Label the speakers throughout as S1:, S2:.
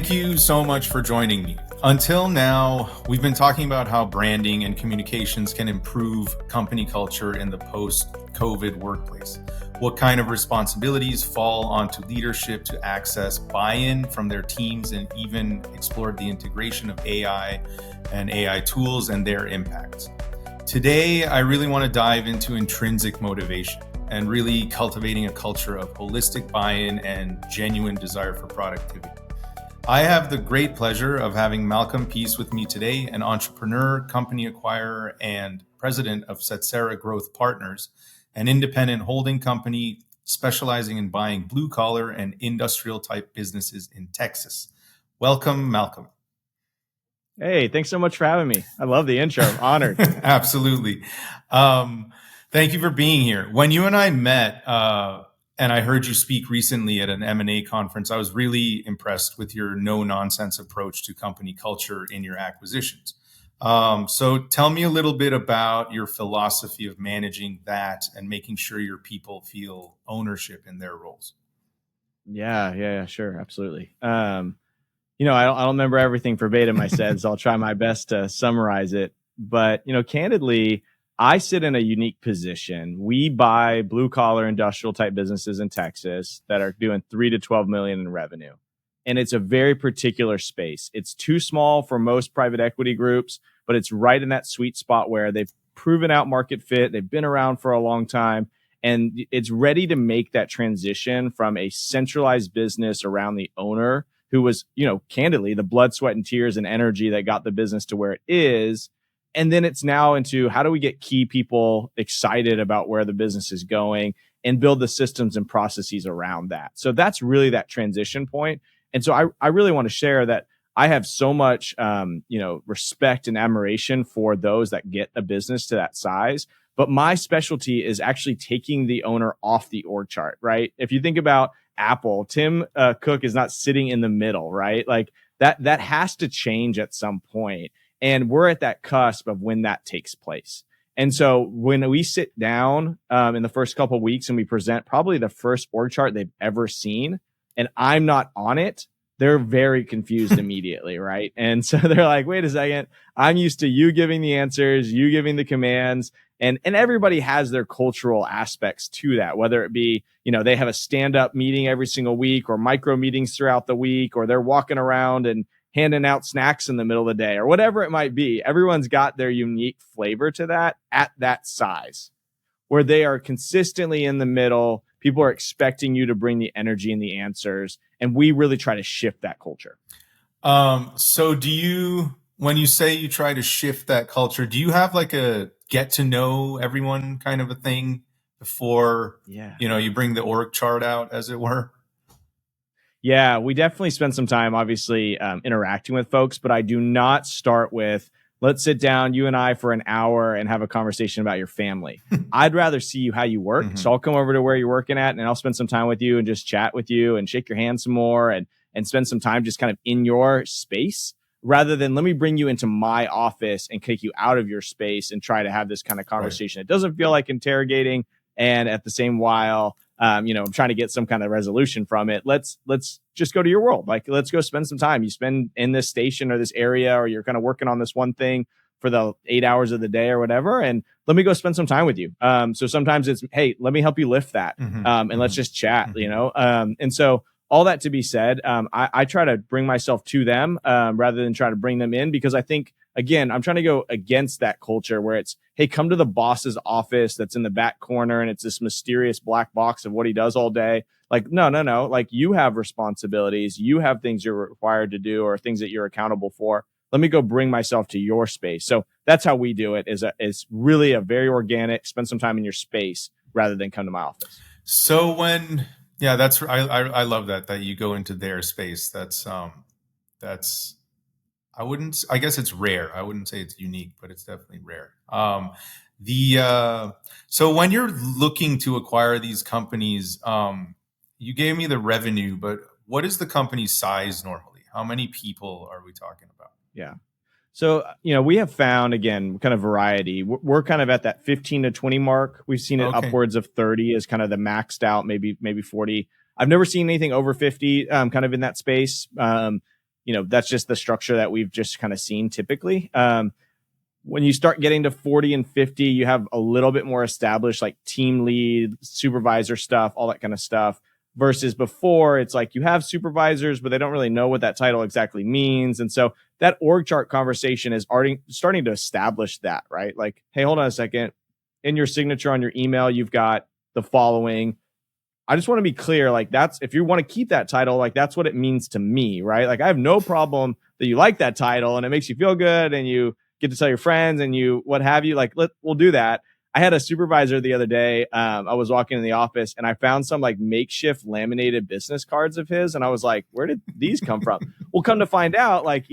S1: Thank you so much for joining me. Until now, we've been talking about how branding and communications can improve company culture in the post-COVID workplace. What kind of responsibilities fall onto leadership to access buy-in from their teams, and even explored the integration of AI and AI tools and their impacts. Today, I really want to dive into intrinsic motivation and really cultivating a culture of holistic buy-in and genuine desire for productivity. I have the great pleasure of having Malcolm Pease with me today, an entrepreneur, company acquirer, and president of Setsera Growth Partners, an independent holding company specializing in buying blue-collar and industrial-type businesses in Texas. Welcome, Malcolm.
S2: Hey, thanks so much for having me. I love the intro. I'm honored.
S1: Absolutely. Thank you for being here. When you and I met, and I heard you speak recently at an M&A conference, I was really impressed with your no-nonsense approach to company culture in your acquisitions. So tell me a little bit about your philosophy of managing that and making sure your people feel ownership in their roles.
S2: Yeah, sure. Absolutely. I don't remember everything verbatim I said, so I'll try my best to summarize it. But, candidly, I sit in a unique position. We buy blue collar industrial type businesses in Texas that are doing 3 to 12 million in revenue. And it's a very particular space. It's too small for most private equity groups, but it's right in that sweet spot where they've proven out market fit. They've been around for a long time, and it's ready to make that transition from a centralized business around the owner who was, candidly, the blood, sweat, and tears and energy that got the business to where it is. And then it's now into how do we get key people excited about where the business is going and build the systems and processes around that. So that's really that transition point. And so I really want to share that I have so much, respect and admiration for those that get a business to that size. But my specialty is actually taking the owner off the org chart, right? If you think about Apple, Tim Cook is not sitting in the middle, right? Like that has to change at some point. And we're at that cusp of when that takes place. And so when we sit down in the first couple of weeks and we present probably the first org chart they've ever seen, and I'm not on it, they're very confused immediately, right? And so they're like, wait a second, I'm used to you giving the answers, you giving the commands, and everybody has their cultural aspects to that, whether it be, they have a stand-up meeting every single week or micro meetings throughout the week, or they're walking around and handing out snacks in the middle of the day or whatever it might be. Everyone's got their unique flavor to that at that size where they are consistently in the middle. People are expecting you to bring the energy and the answers. And we really try to shift that culture.
S1: So when you say you try to shift that culture, do you have like a get to know everyone kind of a thing before, you bring the org chart out, as it were?
S2: Yeah, we definitely spend some time, obviously, interacting with folks, but I do not start with, let's sit down, you and I, for an hour and have a conversation about your family. I'd rather see how you work. Mm-hmm. So I'll come over to where you're working at and I'll spend some time with you and just chat with you and shake your hand some more and spend some time just kind of in your space, rather than let me bring you into my office and kick you out of your space and try to have this kind of conversation. Right. It doesn't feel like interrogating. And at the same while, I'm trying to get some kind of resolution from it. Let's just go to your world. Like, let's go spend some time. You spend in this station or this area, or you're kind of working on this one thing for the 8 hours of the day or whatever. And let me go spend some time with you. So sometimes it's, hey, let me help you lift that. And let's just chat, and so all that to be said, I try to bring myself to them rather than try to bring them in, because I think, again, I'm trying to go against that culture where it's, hey, come to the boss's office that's in the back corner and it's this mysterious black box of what he does all day. Like, no. Like, you have responsibilities. You have things you're required to do or things that you're accountable for. Let me go bring myself to your space. So that's how we do it, is really a very organic, spend some time in your space rather than come to my office.
S1: So I love that you go into their space. I guess it's rare. I wouldn't say it's unique, but it's definitely rare. So when you're looking to acquire these companies, you gave me the revenue, but what is the company's size normally? How many people are we talking about?
S2: Yeah. So, we have found, again, kind of variety. We're kind of at that 15 to 20 mark. We've seen it upwards of 30 as kind of the maxed out, maybe 40. I've never seen anything over 50, kind of in that space. that's just the structure that we've just kind of seen typically. When you start getting to 40 and 50, you have a little bit more established like team lead, supervisor stuff, all that kind of stuff. Versus before, it's like you have supervisors, but they don't really know what that title exactly means. And so that org chart conversation is already starting to establish that, right? Like, hey, hold on a second. In your signature on your email, you've got the following. I just want to be clear, like that's, if you want to keep that title, like that's what it means to me, right? Like I have no problem that you like that title and it makes you feel good and you get to tell your friends and you, what have you, like we'll do that. I had a supervisor the other day. I was walking in the office and I found some like makeshift laminated business cards of his. And I was like, where did these come from? Well, come to find out, like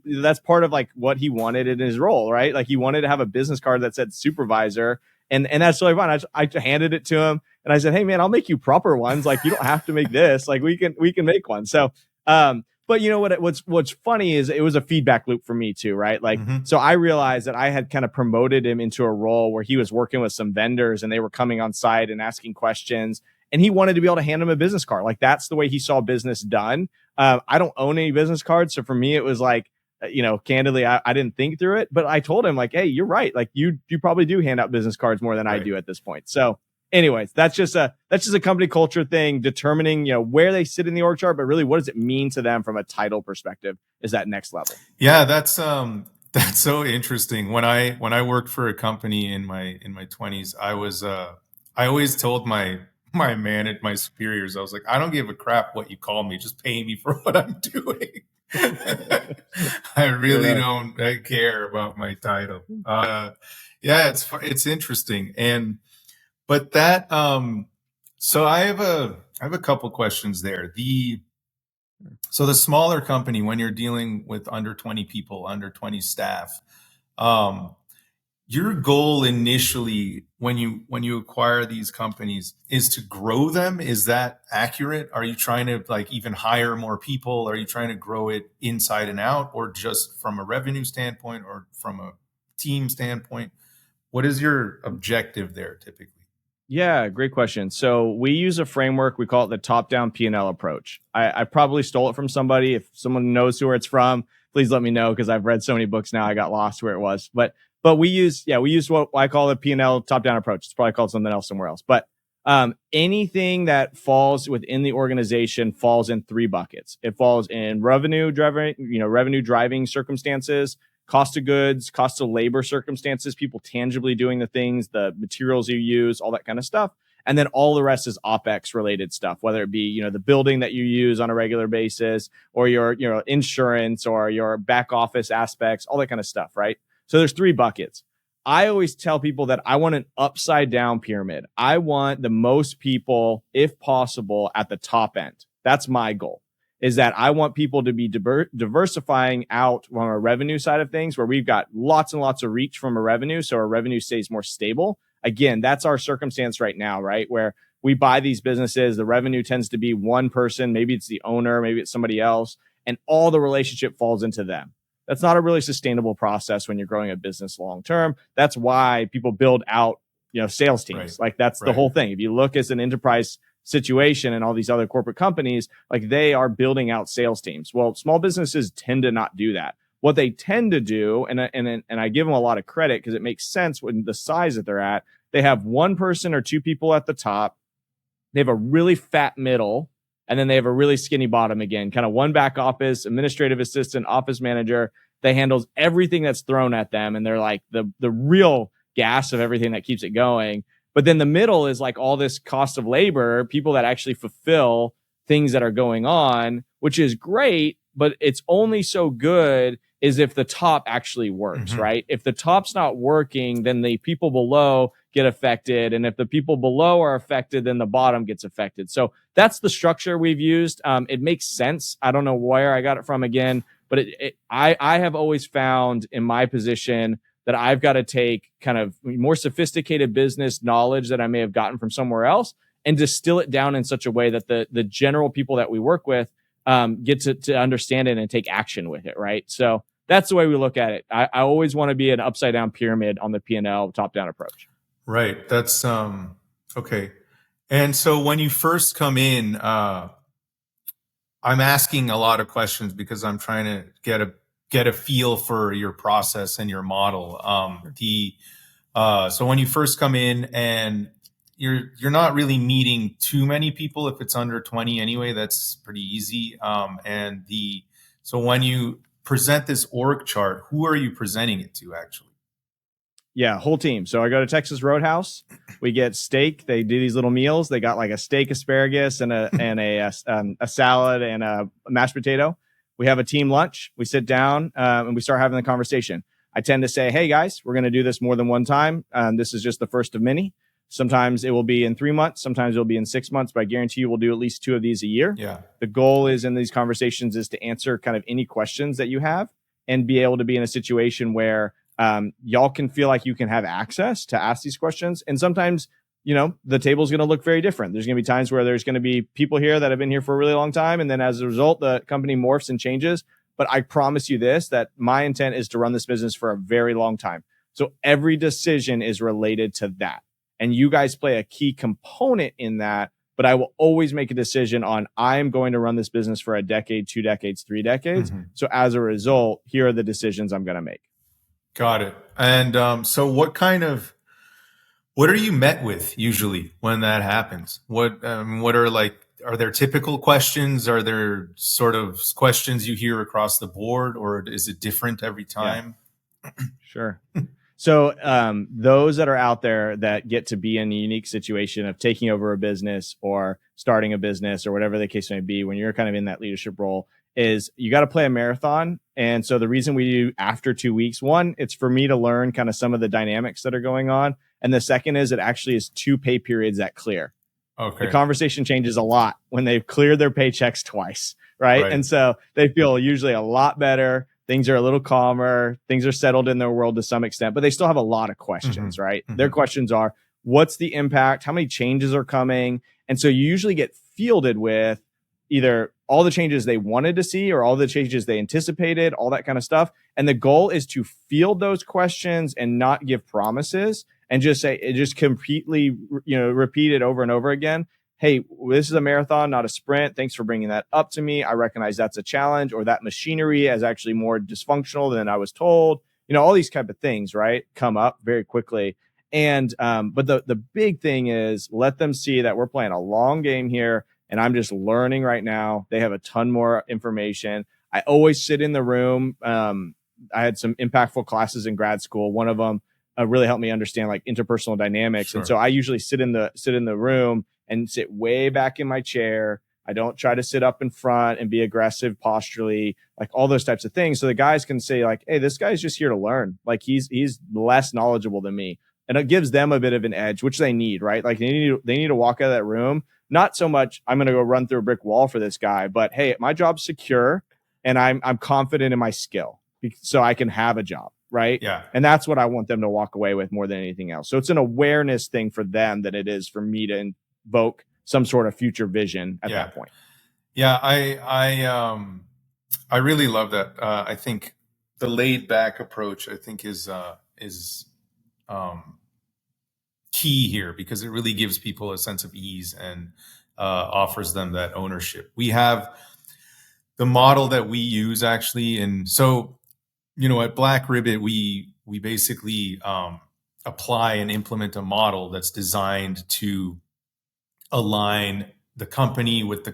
S2: that's part of like what he wanted in his role, right? Like he wanted to have a business card that said supervisor. And that's really fun. I handed it to him and I said, hey man, I'll make you proper ones. Like you don't have to make this, like we can make one. So, but you know what's funny is it was a feedback loop for me too, right? Like, so I realized that I had kind of promoted him into a role where he was working with some vendors and they were coming on site and asking questions. And he wanted to be able to hand him a business card. Like that's the way he saw business done. I don't own any business cards. So for me, it was like, candidly, I didn't think through it, but I told him like, hey, you're right. Like you probably do hand out business cards more than I do at this point. So anyways, that's just a company culture thing, determining, where they sit in the org chart, but really what does it mean to them from a title perspective is that next level.
S1: Yeah, that's so interesting. When I worked for a company in my 20s, I always told my superiors, I was like, I don't give a crap what you call me, just pay me for what I'm doing. I really don't care about my title. Yeah, it's interesting. But that, so I have a couple questions there. So the smaller company, when you're dealing with under 20 people, under 20 staff, your goal initially when you acquire these companies is to grow them. Is that accurate? Are you trying to like even hire more people? Are you trying to grow it inside and out, or just from a revenue standpoint or from a team standpoint? What is your objective there typically?
S2: Yeah, great question. So we use a framework. We call it the top-down P&L approach. I probably stole it from somebody. If someone knows where it's from, please let me know, because I've read so many books now, I got lost where it was. But we use what I call the P&L top-down approach. It's probably called something else somewhere else. But anything that falls within the organization falls in three buckets. It falls in revenue driving circumstances, cost of goods, cost of labor circumstances, people tangibly doing the things, the materials you use, all that kind of stuff. And then all the rest is OpEx related stuff, whether it be, the building that you use on a regular basis, or your, insurance, or your back office aspects, all that kind of stuff, right? So there's three buckets. I always tell people that I want an upside down pyramid. I want the most people, if possible, at the top end. That's my goal. Is that I want people to be diversifying out on our revenue side of things, where we've got lots and lots of reach from a revenue, so our revenue stays more stable. Again, that's our circumstance right now, right? Where we buy these businesses, the revenue tends to be one person, maybe it's the owner, maybe it's somebody else, and all the relationship falls into them. That's not a really sustainable process when you're growing a business long term. That's why people build out, sales teams.
S1: Right.
S2: Like that's the whole thing. If you look as an enterprise situation and all these other corporate companies, like they are building out sales teams. Well, small businesses tend to not do that. What they tend to do, and I give them a lot of credit because it makes sense when the size that they're at, they have one person or two people at the top. They have a really fat middle, and then they have a really skinny bottom again, kind of one back office, administrative assistant, office manager that handles everything that's thrown at them. And they're like the real gas of everything that keeps it going. But then the middle is like all this cost of labor, people that actually fulfill things that are going on, which is great, but it's only so good is if the top actually works, right? If the top's not working, then the people below get affected. And if the people below are affected, then the bottom gets affected. So that's the structure we've used. It makes sense. I don't know where I got it from again, but I have always found in my position that I've got to take kind of more sophisticated business knowledge that I may have gotten from somewhere else and distill it down in such a way that the general people that we work with get to understand it and take action with it, right? So that's the way we look at it. I always want to be an upside down pyramid on the P&L top down approach.
S1: Right. That's okay. And so when you first come in, I'm asking a lot of questions because I'm trying to get a feel for your process and your model. So when you first come in and you're not really meeting too many people. If it's under 20 anyway, that's pretty easy. So when you present this org chart, who are you presenting it to actually?
S2: Yeah, whole team. So I go to Texas Roadhouse. We get steak. They do these little meals. They got like a steak, asparagus, and a salad and a mashed potato. We have a team lunch. We sit down and we start having the conversation. I tend to say, "Hey guys, we're going to do this more than one time. This is just the first of many. Sometimes it will be in 3 months. Sometimes it will be in 6 months. But I guarantee you, we'll do at least 2 of these a year."
S1: Yeah.
S2: The goal is in these conversations is to answer kind of any questions that you have and be able to be in a situation where y'all can feel like you can have access to ask these questions. And sometimes, the table is going to look very different. There's going to be times where there's going to be people here that have been here for a really long time. And then as a result, the company morphs and changes. But I promise you this, that my intent is to run this business for a very long time. So every decision is related to that. And you guys play a key component in that. But I will always make a decision on I'm going to run this business for a decade, 2 decades, 3 decades. Mm-hmm. So as a result, here are the decisions I'm going to make.
S1: Got it. And so what are you met with usually when that happens? What are there typical questions? Are there sort of questions you hear across the board, or is it different every time?
S2: Yeah. Sure. So those that are out there that get to be in a unique situation of taking over a business or starting a business or whatever the case may be, when you're kind of in that leadership role, is you got to play a marathon. And so the reason we do after 2 weeks, one, it's for me to learn kind of some of the dynamics that are going on. And the second is it actually is 2 pay periods that clear.
S1: Okay.
S2: The conversation changes a lot when they've cleared their paychecks twice, right? And so they feel usually a lot better. Things are a little calmer. Things are settled in their world to some extent, but they still have a lot of questions, mm-hmm. right? Mm-hmm. Their questions are, what's the impact? How many changes are coming? And so you usually get fielded with either all the changes they wanted to see or all the changes they anticipated, all that kind of stuff. And the goal is to field those questions and not give promises and just completely, repeat it over and over again. Hey, this is a marathon, not a sprint. Thanks for bringing that up to me. I recognize that's a challenge, or that machinery is actually more dysfunctional than I was told. All these type of things, right, come up very quickly. And but the big thing is let them see that we're playing a long game here. And I'm just learning right now. They have a ton more information. I always sit in the room. I had some impactful classes in grad school. One of them really helped me understand like interpersonal dynamics. Sure. And so I usually sit in the room and sit way back in my chair. I don't try to sit up in front and be aggressive posturally, like all those types of things. So the guys can say like, hey, this guy's just here to learn. Like he's less knowledgeable than me. And it gives them a bit of an edge, which they need, right? Like they need to walk out of that room. Not so much I'm going to go run through a brick wall for this guy, but hey, my job's secure and I'm confident in my skill so I can have a job, right?
S1: Yeah.
S2: And that's what I want them to walk away with more than anything else. So it's an awareness thing for them than it is for me to invoke some sort of future vision at that point.
S1: Yeah, I really love that. I think the laid back approach is key here because it really gives people a sense of ease and offers them that ownership. We have the model that we use actually. And so, at Black Ribbit, we basically apply and implement a model that's designed to align the company with the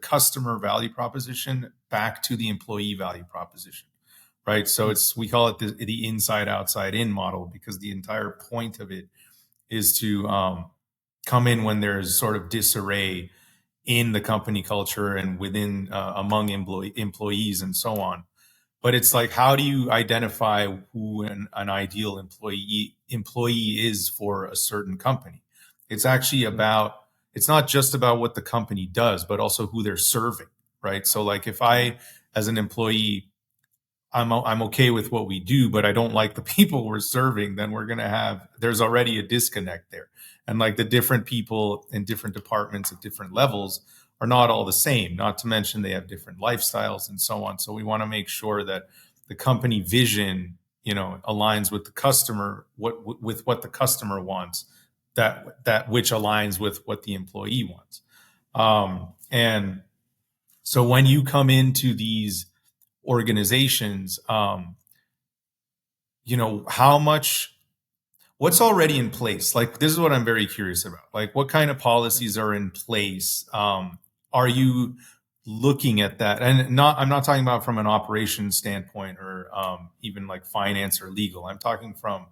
S1: customer value proposition back to the employee value proposition. Right. So we call it the inside outside in model because the entire point of it is to come in when there's sort of disarray in the company culture and within among employees and so on. But it's like, how do you identify who an ideal employee is for a certain company? It's actually it's not just about what the company does, but also who they're serving. Right. So like if I, as an employee, I'm okay with what we do, but I don't like the people we're serving, then there's already a disconnect there. And like the different people in different departments at different levels are not all the same, not to mention they have different lifestyles and so on. So we want to make sure that the company vision, aligns with the customer, with what the customer wants, that which aligns with what the employee wants. And so when you come into these organizations, how much, what's already in place? Like, this is what I'm very curious about. Like, what kind of policies are in place? Are you looking at that? And I'm not talking about from an operations standpoint or even like finance or legal. I'm talking from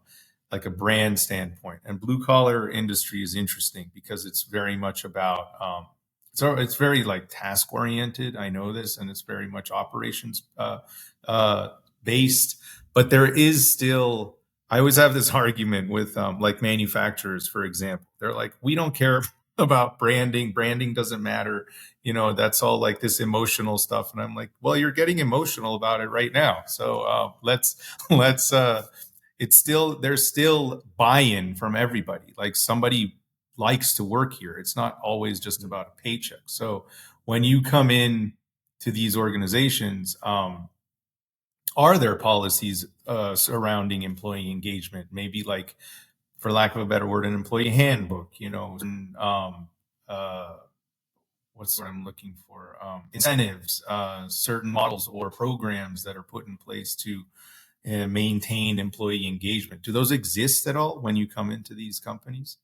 S1: like a brand standpoint. And blue collar industry is interesting because it's very much about, it's very like task oriented. I know this, and it's very much operations based. But there is still, I always have this argument with like manufacturers, for example. They're like, we don't care about branding. Branding doesn't matter. That's all like this emotional stuff. And I'm like, well, you're getting emotional about it right now. So let's it's still, there's still buy-in from everybody. Like, somebody likes to work here. It's not always just about a paycheck. So when you come in to these organizations, are there policies surrounding employee engagement? Maybe, like, for lack of a better word, an employee handbook, and, what's what I'm looking for? Incentives, certain models or programs that are put in place to maintain employee engagement. Do those exist at all when you come into these companies?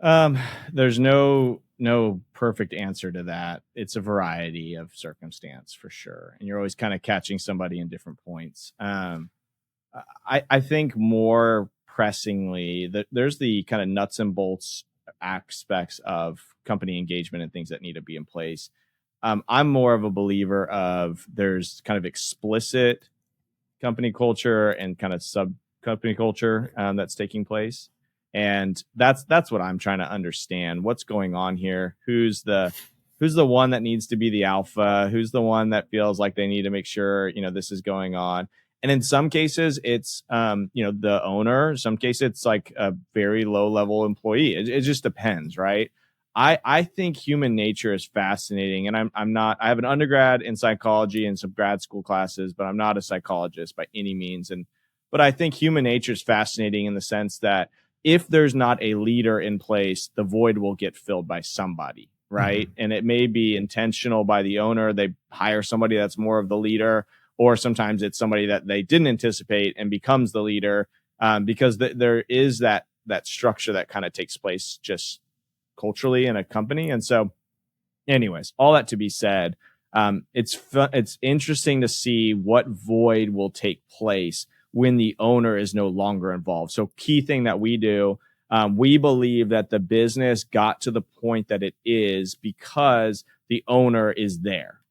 S2: There's no perfect answer to that. It's a variety of circumstance for sure, and you're always kind of catching somebody in different points. I think more pressingly that there's the kind of nuts and bolts aspects of company engagement and things that need to be in place. I'm more of a believer of there's kind of explicit company culture and kind of sub company culture that's taking place, and that's what I'm trying to understand. What's going on here? Who's the one that needs to be the alpha? Who's the one that feels like they need to make sure this is going on? And in some cases, it's the owner. Some cases, it's like a very low level employee. It just depends, right? I think human nature is fascinating, and I'm not. I have an undergrad in psychology and some grad school classes, but I'm not a psychologist by any means. But I think human nature is fascinating in the sense that if there's not a leader in place, the void will get filled by somebody, right? Mm-hmm. And it may be intentional by the owner. They hire somebody that's more of the leader, or sometimes it's somebody that they didn't anticipate and becomes the leader, because there is that structure that kind of takes place just culturally in a company. And so, anyways, all that to be said, it's interesting to see what void will take place when the owner is no longer involved. So, key thing that we do, we believe that the business got to the point that it is because the owner is there,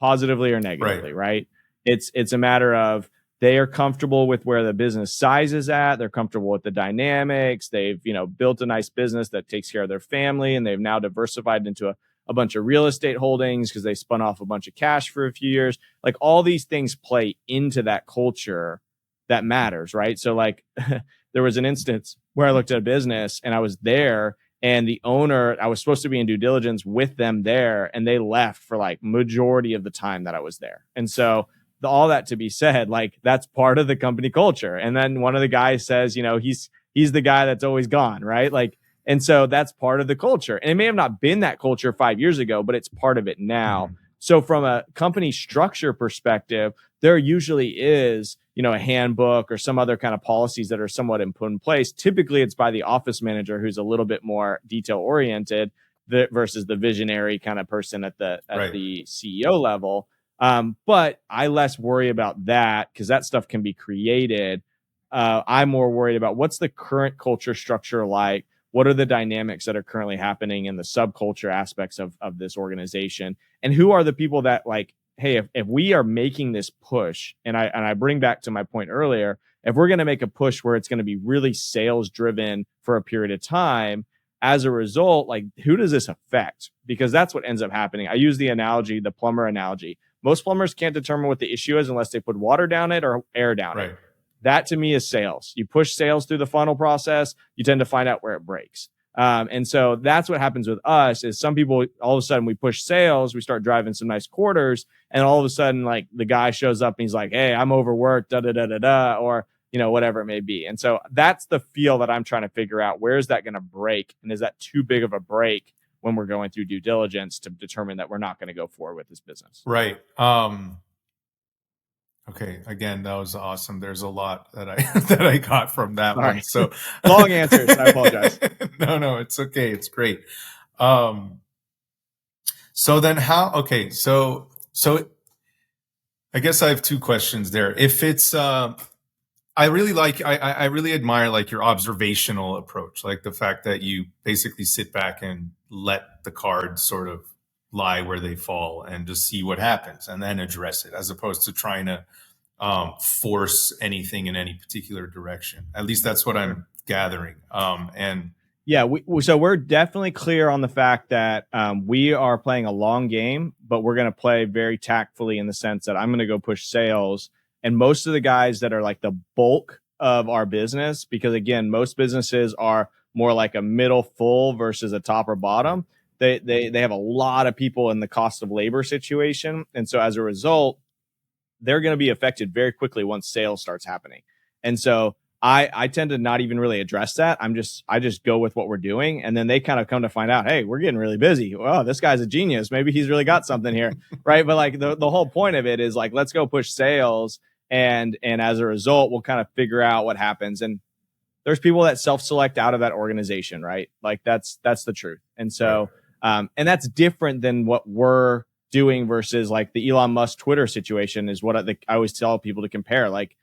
S2: positively or negatively, right? It's a matter of they are comfortable with where the business size is at. They're comfortable with the dynamics. They've built a nice business that takes care of their family, and they've now diversified into a bunch of real estate holdings because they spun off a bunch of cash for a few years. Like, all these things play into that culture that matters, right? So, like, there was an instance where I looked at a business and I was there, and the owner, I was supposed to be in due diligence with them there, and they left for like majority of the time that I was there. And so, all that to be said, like, that's part of the company culture. And then one of the guys says, he's the guy that's always gone, right? Like, and so that's part of the culture. And it may have not been that culture 5 years ago, but it's part of it now. Mm-hmm. So from a company structure perspective, there usually is, a handbook or some other kind of policies that are somewhat put in place. Typically, it's by the office manager who's a little bit more detail oriented versus the visionary kind of person at the CEO level. But I less worry about that because that stuff can be created. I'm more worried about what's the current culture structure like. What are the dynamics that are currently happening in the subculture aspects of this organization? And who are the people that, like, hey, if we are making this push, and I bring back to my point earlier, if we're going to make a push where it's going to be really sales driven for a period of time, as a result, like, who does this affect? Because that's what ends up happening. I use the plumber analogy. Most plumbers can't determine what the issue is unless they put water down it or air down it. That to me is sales. You push sales through the funnel process, you tend to find out where it breaks. And so that's what happens with us is some people, all of a sudden we push sales, we start driving some nice quarters, and all of a sudden, like, the guy shows up and he's like, hey, I'm overworked, or whatever it may be. And so that's the feel that I'm trying to figure out. Where is that going to break? And is that too big of a break when we're going through due diligence to determine that we're not going to go forward with this business?
S1: Right. Okay. Again, that was awesome. There's a lot that I that I got from that
S2: All
S1: one.
S2: right.
S1: So
S2: long answers. I apologize.
S1: No, it's okay. It's great. So then how? Okay. So I guess I have two questions there. If it's I really admire like your observational approach, like the fact that you basically sit back and let the cards sort of lie where they fall and just see what happens and then address it, as opposed to trying to force anything in any particular direction. At least that's what I'm gathering. And
S2: yeah, so we're definitely clear on the fact that we are playing a long game, but we're going to play very tactfully in the sense that I'm going to go push sales. And most of the guys that are like the bulk of our business, because again, most businesses are more like a middle full versus a top or bottom. They have a lot of people in the cost of labor situation. And so as a result, they're going to be affected very quickly once sales starts happening. And so I tend to not even really address that. I just go with what we're doing. And then they kind of come to find out, hey, we're getting really busy. Well, this guy's a genius. Maybe he's really got something here. Right. But like the whole point of it is like, let's go push sales. And as a result, we'll kind of figure out what happens. And there's people that self-select out of that organization, right? Like that's the truth. And so, and that's different than what we're doing versus like the Elon Musk Twitter situation is what I always tell people to compare. Like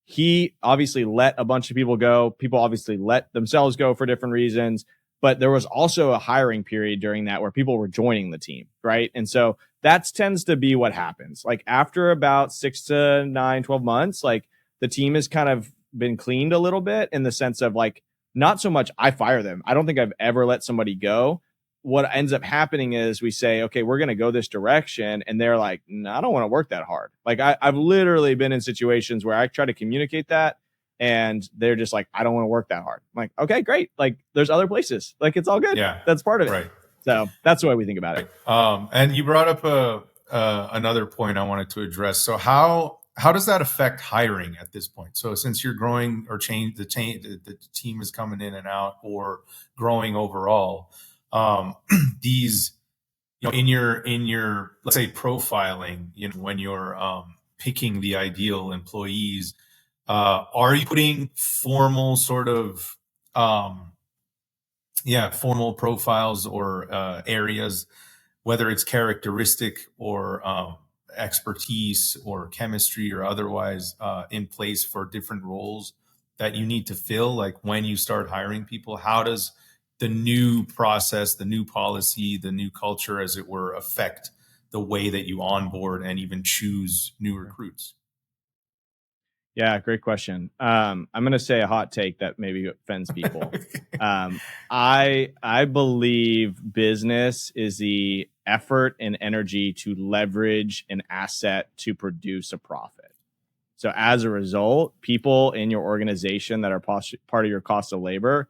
S2: he obviously let a bunch of people go. People obviously let themselves go for different reasons, but there was also a hiring period during that where people were joining the team, right? And so that tends to be what happens. Like after about 6 to 9, 12 months, like the team has kind of been cleaned a little bit in the sense of like, not so much I fire them. I don't think I've ever let somebody go. What ends up happening is we say, okay, we're going to go this direction. And they're like, no, I don't want to work that hard. Like I've literally been in situations where I try to communicate that and they're just like, I don't want to work that hard. I'm like, okay, great. Like there's other places. Like it's all good.
S1: yeah,
S2: that's part of it.
S1: right.
S2: So that's the way we think about it.
S1: And you brought up another point I wanted to address. So how does that affect hiring at this point? So since you're growing or the team is coming in and out or growing overall, these, in your let's say profiling, when you're picking the ideal employees, are you putting formal sort of formal profiles or areas, whether it's characteristic or expertise or chemistry or otherwise, in place for different roles that you need to fill? Like when you start hiring people, how does the new process, the new policy, the new culture, as it were, affect the way that you onboard and even choose new recruits?
S2: Yeah, great question. I'm going to say a hot take that maybe offends people. I believe business is the effort and energy to leverage an asset to produce a profit. So as a result, people in your organization that are part of your cost of labor,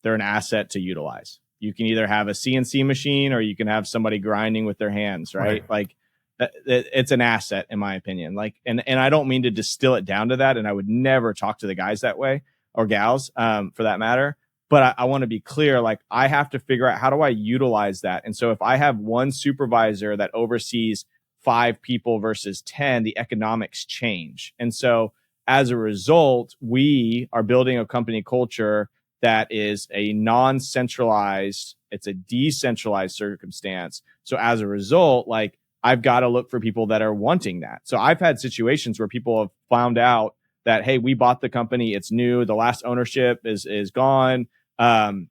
S2: they're an asset to utilize. You can either have a CNC machine or you can have somebody grinding with their hands, right? Like it's an asset in my opinion. Like, and I don't mean to distill it down to that. And I would never talk to the guys that way or gals, for that matter. But I want to be clear. Like I have to figure out how do I utilize that. And so if I have one supervisor that oversees 5 people versus 10, the economics change. And so as a result, we are building a company culture that is a non-centralized, it's a decentralized circumstance. So as a result, like I've got to look for people that are wanting that. So I've had situations where people have found out that, hey, we bought the company, it's new, the last ownership is gone. And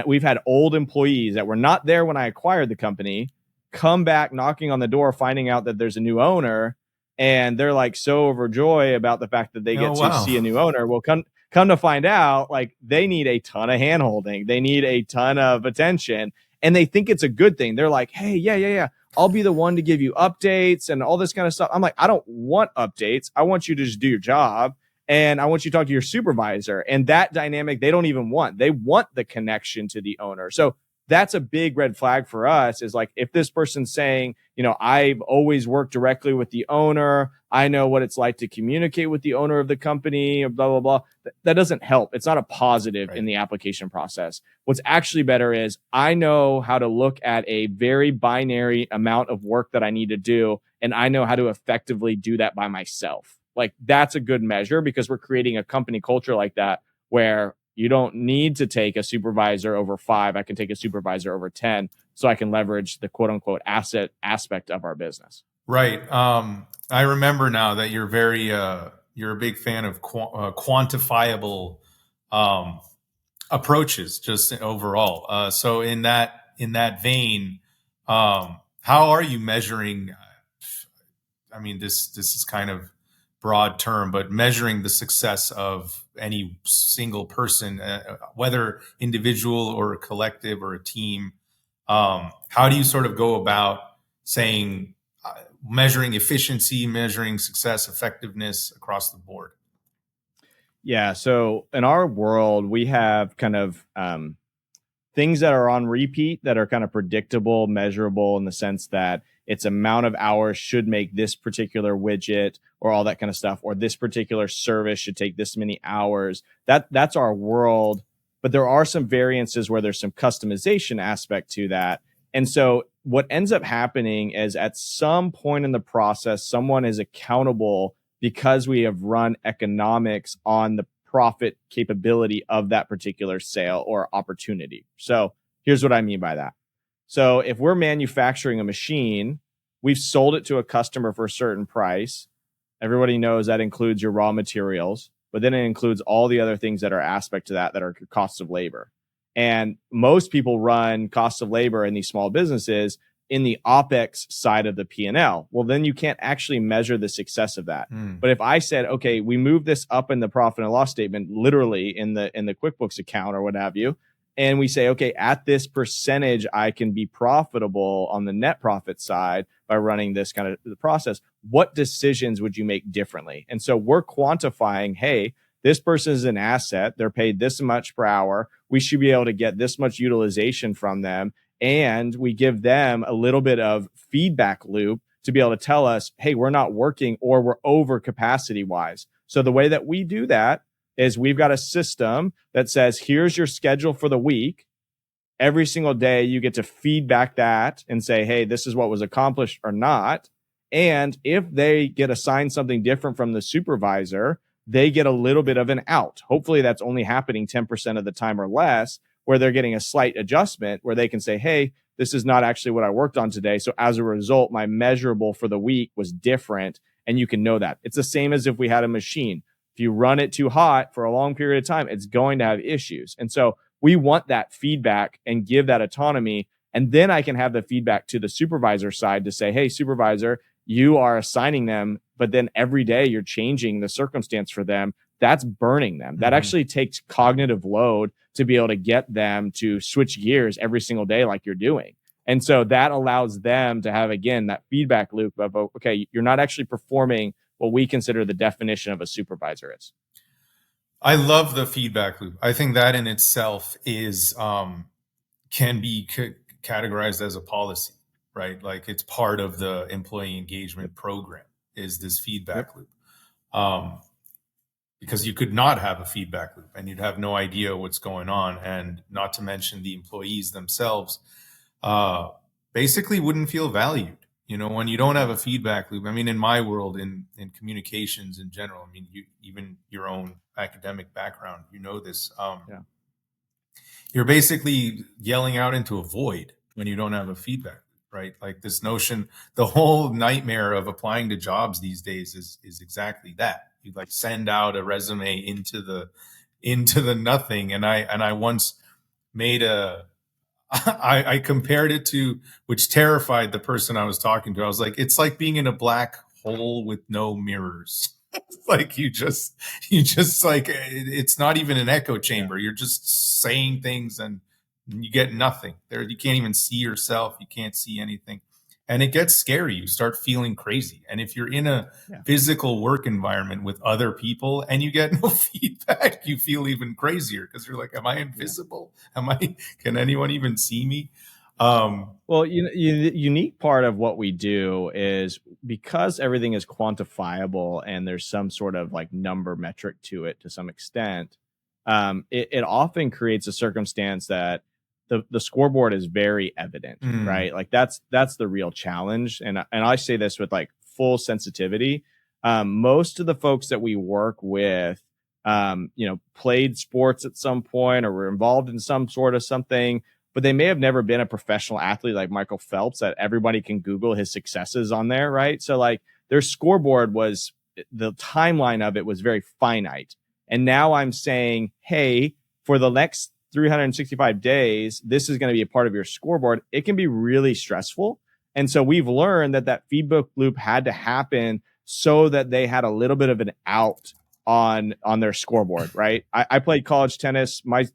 S2: we've had old employees that were not there when I acquired the company come back knocking on the door, finding out that there's a new owner. And they're like so overjoyed about the fact that they get to see a new owner. Well, come to find out, like they need a ton of handholding. They need a ton of attention and they think it's a good thing. They're like, hey, yeah. I'll be the one to give you updates and all this kind of stuff. I'm like, I don't want updates. I want you to just do your job. And I want you to talk to your supervisor. And that dynamic, they don't even want. They want the connection to the owner. So that's a big red flag for us, is like, if this person's saying, I've always worked directly with the owner, I know what it's like to communicate with the owner of the company, blah, blah, blah. That doesn't help. It's not a positive in the application process. What's actually better is, I know how to look at a very binary amount of work that I need to do, and I know how to effectively do that by myself. Like, that's a good measure, because we're creating a company culture like that, where you don't need to take a supervisor over 5. I can take a supervisor over 10, so I can leverage the quote unquote asset aspect of our business.
S1: Right. I remember now that you're you're a big fan of quantifiable approaches, just overall. So in that vein, how are you measuring? I mean, this is kind of broad term, but measuring the success of any single person, whether individual or a collective or a team. How do you sort of go about saying, measuring efficiency, measuring success, effectiveness across the board?
S2: Yeah. So in our world, we have kind of things that are on repeat, that are kind of predictable, measurable, in the sense that its amount of hours should make this particular widget, or all that kind of stuff, or this particular service should take this many hours. That's our world. But there are some variances where there's some customization aspect to that. And so what ends up happening is, at some point in the process, someone is accountable, because we have run economics on the profit capability of that particular sale or opportunity. So here's what I mean by that. So if we're manufacturing a machine, we've sold it to a customer for a certain price. Everybody knows that includes your raw materials, but then it includes all the other things that are aspect to that are costs of labor. And most people run costs of labor in these small businesses in the OpEx side of the P&L. Well, then you can't actually measure the success of that. But if I said, okay, we move this up in the profit and loss statement, literally in the QuickBooks account or what have you, and we say, okay, at this percentage, I can be profitable on the net profit side by running this kind of the process, what decisions would you make differently? And so we're quantifying, hey, this person is an asset. They're paid this much per hour. We should be able to get this much utilization from them. And we give them a little bit of feedback loop to be able to tell us, hey, we're not working, or we're over capacity wise. So the way that we do that is, we've got a system that says, here's your schedule for the week. Every single day you get to feedback that and say, hey, this is what was accomplished or not. And if they get assigned something different from the supervisor, they get a little bit of an out. Hopefully that's only happening 10% of the time or less, where they're getting a slight adjustment, where they can say, hey, this is not actually what I worked on today. So as a result, my measurable for the week was different. And you can know that. It's the same as if we had a machine. If you run it too hot for a long period of time, it's going to have issues. And so we want that feedback and give that autonomy. And then I can have the feedback to the supervisor side to say, hey, supervisor, you are assigning them, but then every day you're changing the circumstance for them. That's burning them. That actually takes cognitive load to be able to get them to switch gears every single day like you're doing. And so that allows them to have, again, that feedback loop of, okay, you're not actually performing what we consider the definition of a supervisor is.
S1: I love the feedback loop. I think that in itself is can be categorized as a policy, right? Like, it's part of the employee engagement program, is this feedback loop. Because you could not have a feedback loop and you'd have no idea what's going on. And not to mention, the employees themselves basically wouldn't feel valued. When you don't have a feedback loop, I mean, in my world, in communications in general, I mean, even your own academic background, this, you're basically yelling out into a void when you don't have a feedback loop, right? Like, this notion, the whole nightmare of applying to jobs these days is exactly that. You like send out a resume into the nothing. And I once made I compared it to, which terrified the person I was talking to. I was like, it's like being in a black hole with no mirrors. Like, you just like, it's not even an echo chamber. You're just saying things and you get nothing there. You can't even see yourself. You can't see anything. and it gets scary. You start feeling crazy. And if you're in a physical work environment with other people and you get no feedback, you feel even crazier because you're like, am I invisible? Can anyone even see me?
S2: Well, the unique part of what we do is because everything is quantifiable and there's some sort of like number metric to it to some extent, it often creates a circumstance that the scoreboard is very evident, right? Like that's the real challenge. And I say this with like full sensitivity. Most of the folks that we work with, played sports at some point or were involved in some sort of something, but they may have never been a professional athlete like Michael Phelps that everybody can Google his successes on there, right? So like their scoreboard the timeline of it was very finite. And now I'm saying, hey, for the next 365 days, this is going to be a part of your scoreboard. It can be really stressful. And so we've learned that feedback loop had to happen so that they had a little bit of an out on their scoreboard, right? I played college tennis. My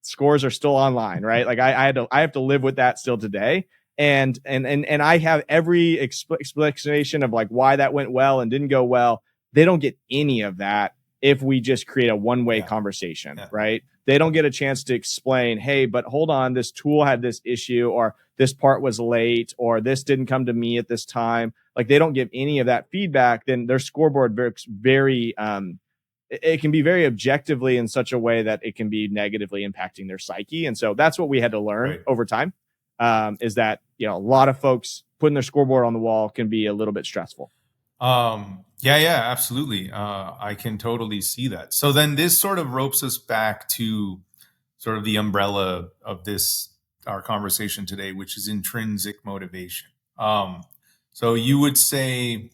S2: scores are still online, right? Like I have to live with that still today. And I have every explanation of like why that went well and didn't go well. They don't get any of that if we just create a one-way conversation, right? They don't get a chance to explain, hey, but hold on, this tool had this issue, or this part was late, or this didn't come to me at this time. Like they don't give any of that feedback, then their scoreboard works very, it can be very objectively in such a way that it can be negatively impacting their psyche. And so that's what we had to learn over time, is that, a lot of folks putting their scoreboard on the wall can be a little bit stressful.
S1: Yeah, absolutely. I can totally see that. So then this sort of ropes us back to sort of the umbrella of our conversation today, which is intrinsic motivation. So you would say,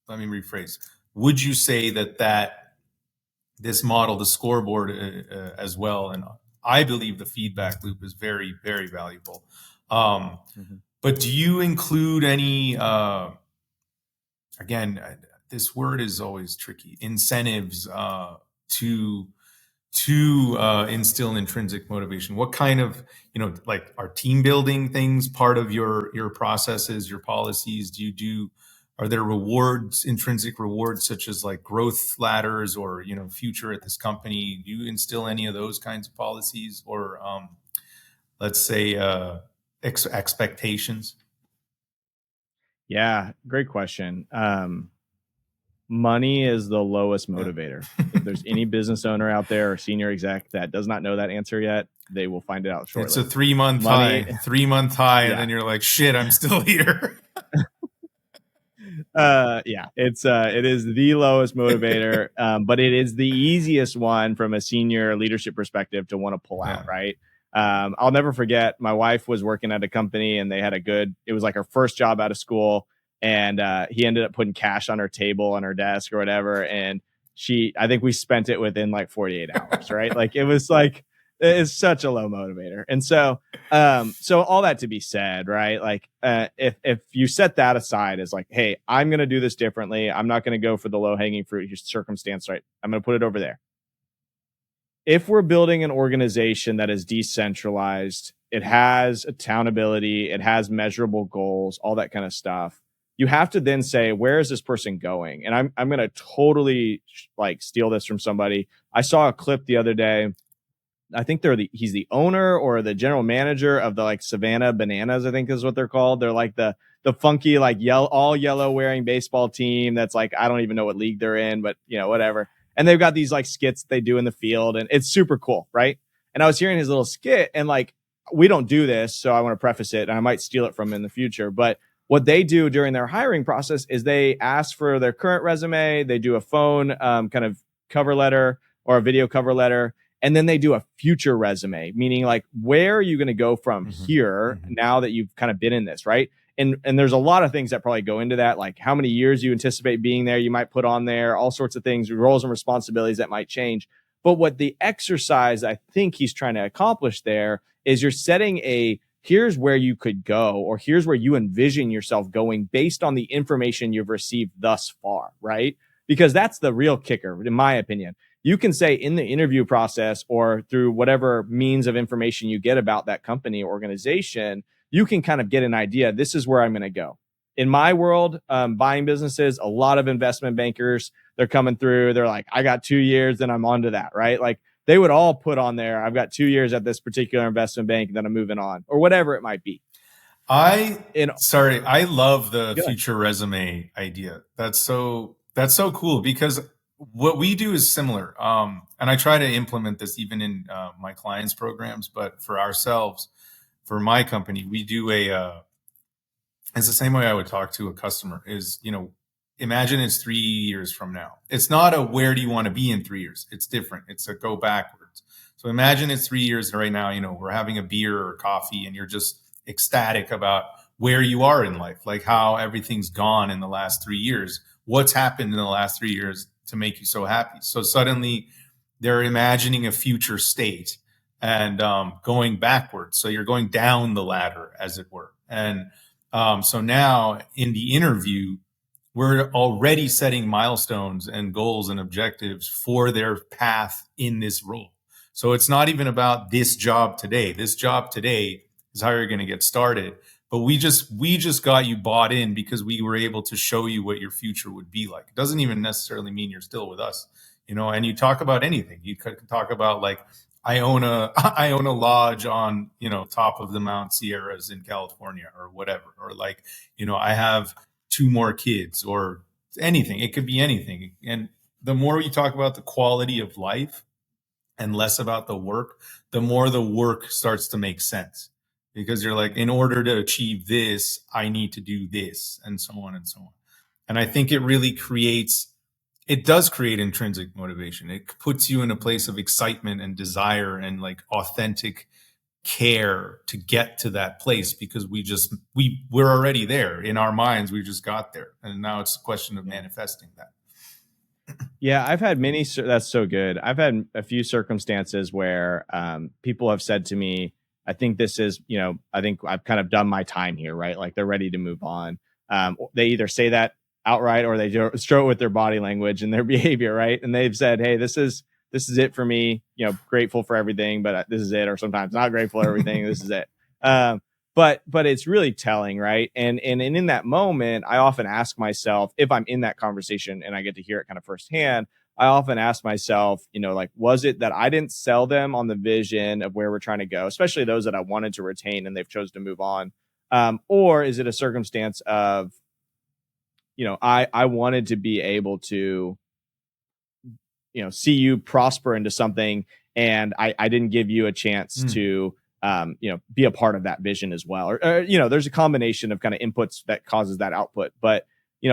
S1: let me rephrase, would you say that this model, the scoreboard as well, and I believe the feedback loop is very, very valuable. But do you include any, again, this word is always tricky, incentives to instill intrinsic motivation? What kind of, like are team building things part of your processes, your policies? Are there rewards, intrinsic rewards, such as like growth ladders or, future at this company? Do you instill any of those kinds of policies or, let's say, expectations?
S2: Yeah, great question. Money is the lowest motivator. If there's any business owner out there or senior exec that does not know that answer yet, they will find it out shortly.
S1: It's a 3-month high, and then you're like, shit, I'm still here.
S2: It is the lowest motivator, but it is the easiest one from a senior leadership perspective to want to pull out, right? I'll never forget, my wife was working at a company and they had it was like her first job out of school, and he ended up putting cash on her table, on her desk or whatever, and I think we spent it within like 48 hours, right? Like it was like, it's such a low motivator. And so all that to be said, right? Like if you set that aside as like, hey, I'm going to do this differently, I'm not going to go for the low hanging fruit circumstance, right? I'm going to put it over there. If we're building an organization that is decentralized, it has accountability, it has measurable goals, all that kind of stuff, you have to then say, where is this person going? And I'm going to totally like steal this from somebody. I saw a clip the other day. I think he's the owner or the general manager of the like Savannah Bananas, I think is what they're called. They're like the funky, like all yellow wearing baseball team. That's like, I don't even know what league they're in, but whatever. And they've got these like skits they do in the field, and it's super cool. Right. And I was hearing his little skit, and like, we don't do this, so I want to preface it, and I might steal it from him in the future. But what they do during their hiring process is they ask for their current resume. They do a phone kind of cover letter or a video cover letter. And then they do a future resume, meaning like, where are you going to go from here now that you've kind of been in this, right? And there's a lot of things that probably go into that, like how many years you anticipate being there, you might put on there, all sorts of things, roles and responsibilities that might change. But what the exercise I think he's trying to accomplish there is you're setting here's where you could go, or here's where you envision yourself going based on the information you've received thus far, right? Because that's the real kicker, in my opinion. You can say in the interview process or through whatever means of information you get about that company or organization, you can kind of get an idea. This is where I'm going to go. In my world, buying businesses, a lot of investment bankers, they're coming through. They're like, I got 2 years, then I'm on to that, right? Like they would all put on there, I've got 2 years at this particular investment bank, then I'm moving on, or whatever it might be.
S1: I love the future resume idea. That's so cool, because what we do is similar. And I try to implement this even in my clients' programs, but for ourselves, for my company, we do it's the same way I would talk to a customer is, imagine it's 3 years from now. It's not a where do you want to be in 3 years? It's different. It's a go backwards. So imagine it's 3 years right now, we're having a beer or coffee and you're just ecstatic about where you are in life, like how everything's gone in the last 3 years. What's happened in the last 3 years to make you so happy? So suddenly they're imagining a future state and going backwards. So you're going down the ladder, as it were. And so now in the interview, we're already setting milestones and goals and objectives for their path in this role. So it's not even about this job today. This job today is how you're going to get started. But we just got you bought in because we were able to show you what your future would be like. It doesn't even necessarily mean you're still with us, and you talk about anything. You could talk about like, I own a lodge on, top of the Mount Sierras in California or whatever. Or like, I have 2 more kids or anything. It could be anything. And the more you talk about the quality of life and less about the work, the more the work starts to make sense, because you're like, in order to achieve this, I need to do this, and so on and so on. And I think it does create intrinsic motivation. It puts you in a place of excitement and desire and like authentic care to get to that place, because we're already there in our minds. We just got there. And now it's a question of manifesting that.
S2: Yeah, I've had that's so good. I've had a few circumstances where people have said to me, I think this is, I think I've kind of done my time here, right? Like they're ready to move on. They either say that outright or they show it with their body language and their behavior, right? And they've said, hey, this is it for me, grateful for everything, but this is it. Or sometimes not grateful for everything. This is it. But it's really telling, right? And in that moment, I often ask myself, if I'm in that conversation and I get to hear it kind of firsthand, I often ask myself, like, was it that I didn't sell them on the vision of where we're trying to go, especially those that I wanted to retain and they've chosen to move on? Or is it a circumstance of, I wanted to be able to, see you prosper into something, and I didn't give you a chance to, be a part of that vision as well. Or there's a combination of kind of inputs that causes that output. But,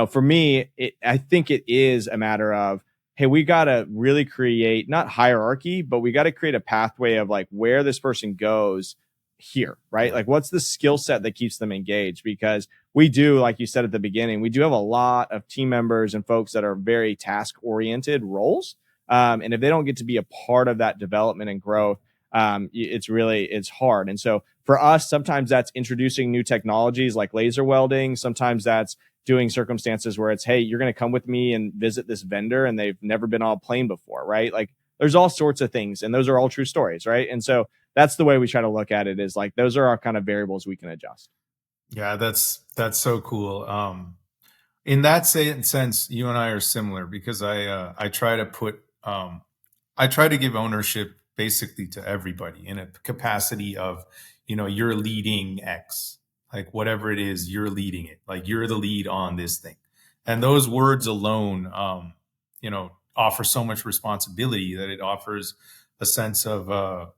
S2: for me, I think it is a matter of, hey, we got to really create not hierarchy, but we got to create a pathway of like where this person goes here, right? Like what's the skill set that keeps them engaged? Because we do, like you said at the beginning, we do have a lot of team members and folks that are very task oriented roles. And if they don't get to be a part of that development and growth, it's hard. And so for us, sometimes that's introducing new technologies like laser welding. Sometimes that's doing circumstances where it's, hey, you're going to come with me and visit this vendor and they've never been on a plane before, right? Like there's all sorts of things, and those are all true stories, right? And so that's the way we try to look at it, is like, those are our kind of variables we can adjust.
S1: Yeah, that's so cool. In that sense, you and I are similar, because I try to give ownership basically to everybody in a capacity of, you're leading X, like whatever it is, you're leading it, like you're the lead on this thing. And those words alone, offer so much responsibility that it offers a sense of,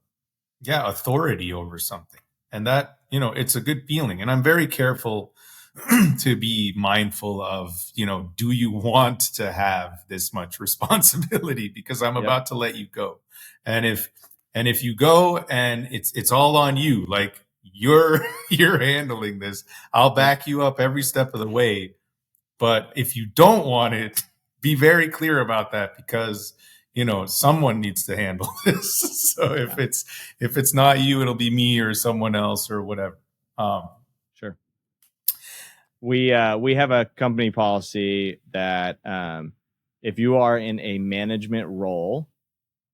S1: authority over something. And that, it's a good feeling. And I'm very careful to be mindful of, do you want to have this much responsibility? Because I'm about to let you go. And if you go and it's all on you, like you're handling this, I'll back you up every step of the way. But if you don't want it, be very clear about that, because someone needs to handle this. So if it's not you, it'll be me or someone else or whatever.
S2: Sure. We have a company policy that if you are in a management role,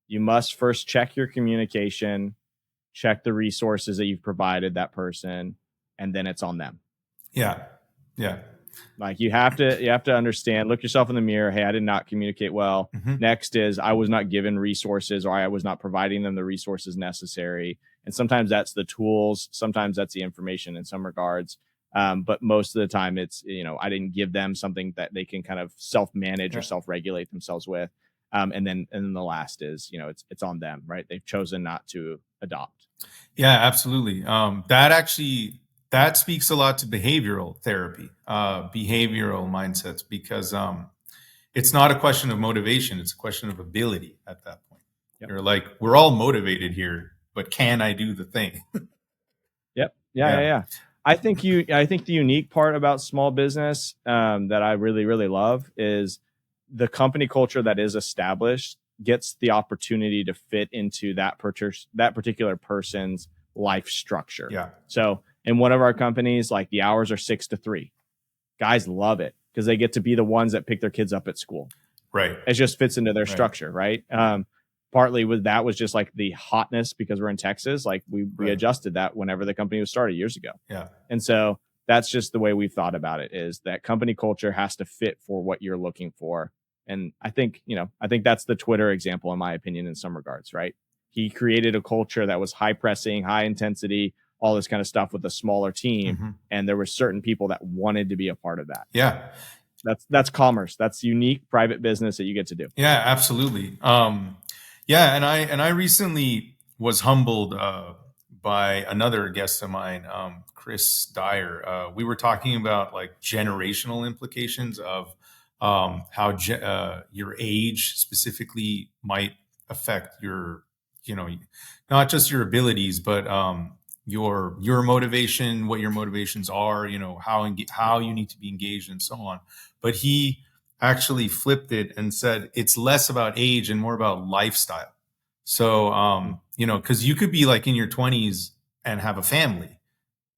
S2: you must first check your communication, check the resources that you've provided that person, and then it's on them.
S1: Yeah. Yeah.
S2: Like you have to understand, look yourself in the mirror. Hey, I did not communicate well. Next is I was not given resources, or I was not providing them the resources necessary. And sometimes that's the tools. Sometimes that's the information in some regards. But most of the time it's, I didn't give them something that they can kind of self-manage or self-regulate themselves with. And then the last is, it's on them, right? They've chosen not to adopt.
S1: Yeah, absolutely. That speaks a lot to behavioral therapy, behavioral mindsets, because it's not a question of motivation. It's a question of ability at that point. Yep. You're like, we're all motivated here, but can I do the thing?
S2: Yep. Yeah. I think the unique part about small business that I really, really love is the company culture that is established gets the opportunity to fit into that particular person's life structure.
S1: Yeah.
S2: So in one of our companies, like the hours are 6 to 3. Guys love it because they get to be the ones that pick their kids up at school.
S1: Right.
S2: It just fits into their structure, right? Partly with that was just like the hotness because we're in Texas. Like we adjusted that whenever the company was started years ago.
S1: Yeah.
S2: And so that's just the way we've thought about it, is that company culture has to fit for what you're looking for. And I think that's the Twitter example, in my opinion, in some regards, right? He created a culture that was high pressing, high intensity, all this kind of stuff with a smaller team. And there were certain people that wanted to be a part of that.
S1: Yeah.
S2: That's commerce. That's unique private business that you get to do.
S1: Yeah, absolutely. Yeah. And I recently was humbled by another guest of mine, Chris Dyer. We were talking about like generational implications of how your age specifically might affect your, not just your abilities, but your motivation, what your motivations are, how you need to be engaged and so on. But he actually flipped it and said it's less about age and more about lifestyle. So, because you could be like in your 20s and have a family,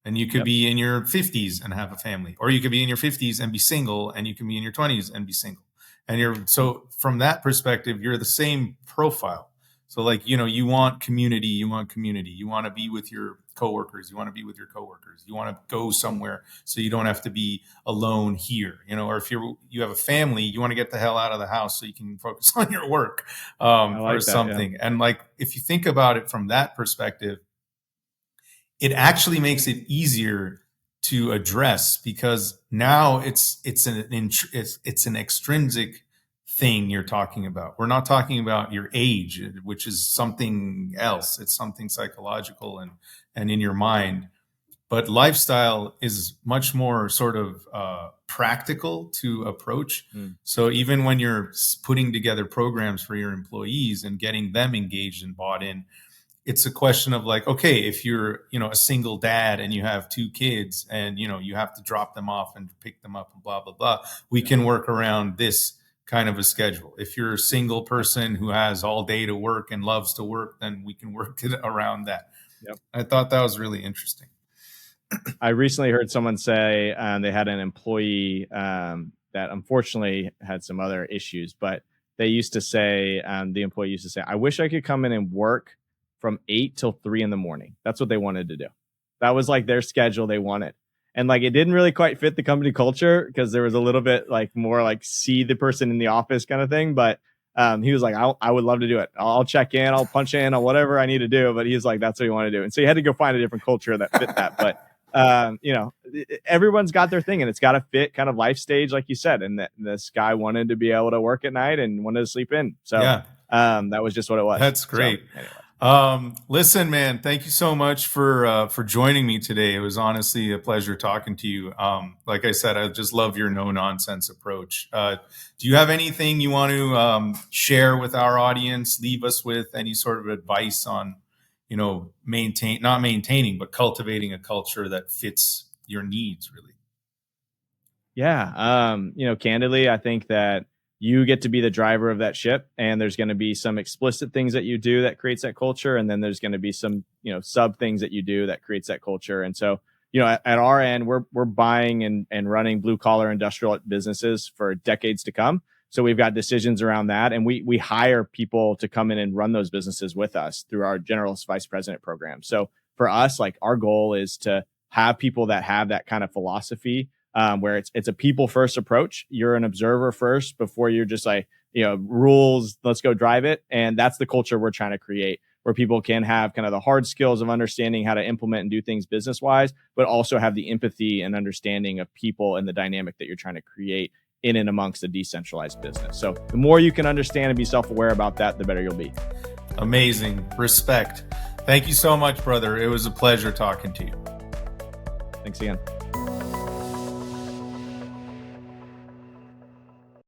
S1: and you could be in your 50s and have a family, or you could be in your 50s and be single, and you can be in your 20s and be single. And so from that perspective, you're the same profile. So like, you want community, you want to be with your coworkers, you want to be with your coworkers, you want to go somewhere so you don't have to be alone here, or if you have a family, you want to get the hell out of the house so you can focus on your work or something. Yeah. And like, if you think about it from that perspective, it actually makes it easier to address, because now it's an extrinsic thing you're talking about. We're not talking about your age, which is something else. It's something psychological and in your mind. But lifestyle is much more sort of practical to approach. So even when you're putting together programs for your employees and getting them engaged and bought in, it's a question of like, okay, if you're, a single dad and you have 2 kids and, you have to drop them off and pick them up and blah, blah, blah, we can work around this kind of a schedule. If you're a single person who has all day to work and loves to work, then we can work around that.
S2: Yep.
S1: I thought that was really interesting.
S2: I recently heard someone say they had an employee that unfortunately had some other issues, but they used to say, the employee used to say, I wish I could come in and work from 8 till 3 in the morning. That's what they wanted to do. That was like their schedule they wanted. And like, it didn't really quite fit the company culture because there was a little bit like more like see the person in the office kind of thing. But he was like, I would love to do it. I'll check in, I'll punch in or whatever I need to do. But he's like, that's what you want to do. And so you had to go find a different culture that fit that. But, everyone's got their thing and it's got to fit kind of life stage, like you said. And this guy wanted to be able to work at night and wanted to sleep in. So that was just what it was.
S1: That's great. So, anyway. Listen, man, thank you so much for joining me today. It was honestly a pleasure talking to you. Like I said, I just love your no nonsense approach. Do you have anything you want to share with our audience? Leave us with any sort of advice on, not maintaining, but cultivating a culture that fits your needs, really.
S2: Yeah. Candidly, I think that you get to be the driver of that ship, and there's going to be some explicit things that you do that creates that culture. And then there's going to be some, sub things that you do that creates that culture. And so, at our end, we're buying and running blue collar industrial businesses for decades to come. So we've got decisions around that. And we hire people to come in and run those businesses with us through our general vice president program. So for us, like our goal is to have people that have that kind of philosophy, where it's a people first approach. You're an observer first before you're just like, rules, let's go drive it. And that's the culture we're trying to create, where people can have kind of the hard skills of understanding how to implement and do things business wise, but also have the empathy and understanding of people and the dynamic that you're trying to create in and amongst a decentralized business. So the more you can understand and be self-aware about that, the better you'll be.
S1: Amazing. Respect. Thank you so much, brother. It was a pleasure talking to you.
S2: Thanks again.